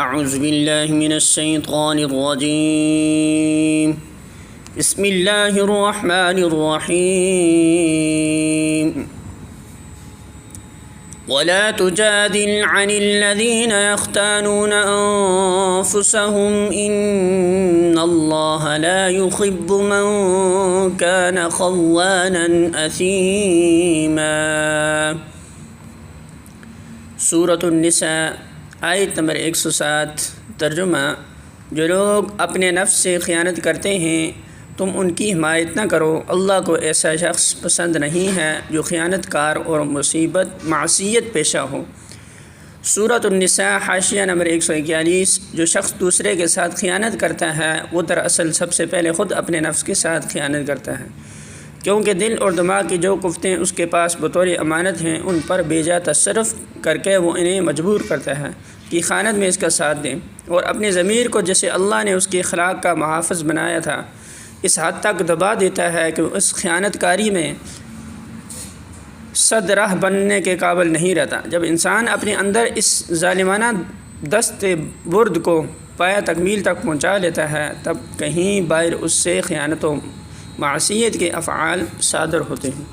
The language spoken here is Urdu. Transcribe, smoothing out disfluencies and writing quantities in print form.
اعوذ باللہ من الشیطان الرجیم بسم اللہ الرحمن الرحیم ولا تجادل عن الذین یختانون انفسهم ان اللہ لا يحب من كان خوانا اثیما۔ سورۃ النساء آیت نمبر 107۔ ترجمہ: جو لوگ اپنے نفس سے خیانت کرتے ہیں تم ان کی حمایت نہ کرو، اللہ کو ایسا شخص پسند نہیں ہے جو خیانت کار اور معصیت پیشہ ہو۔ سورۃ النساء حاشیہ نمبر 141۔ جو شخص دوسرے کے ساتھ خیانت کرتا ہے وہ دراصل سب سے پہلے خود اپنے نفس کے ساتھ خیانت کرتا ہے، کیونکہ دل اور دماغ کی جو قوتیں اس کے پاس بطور امانت ہیں ان پر بے جا تصرف کر کے وہ انہیں مجبور کرتا ہے کہ خیانت میں اس کا ساتھ دیں، اور اپنی ضمیر کو جسے اللہ نے اس کی اخلاق کا محافظ بنایا تھا اس حد تک دبا دیتا ہے کہ وہ اس خیانت کاری میں صد راہ بننے کے قابل نہیں رہتا۔ جب انسان اپنے اندر اس ظالمانہ دست برد کو پایہ تکمیل تک پہنچا لیتا ہے تب کہیں باہر اس سے خیانت و معصیت کے افعال صادر ہوتے ہیں۔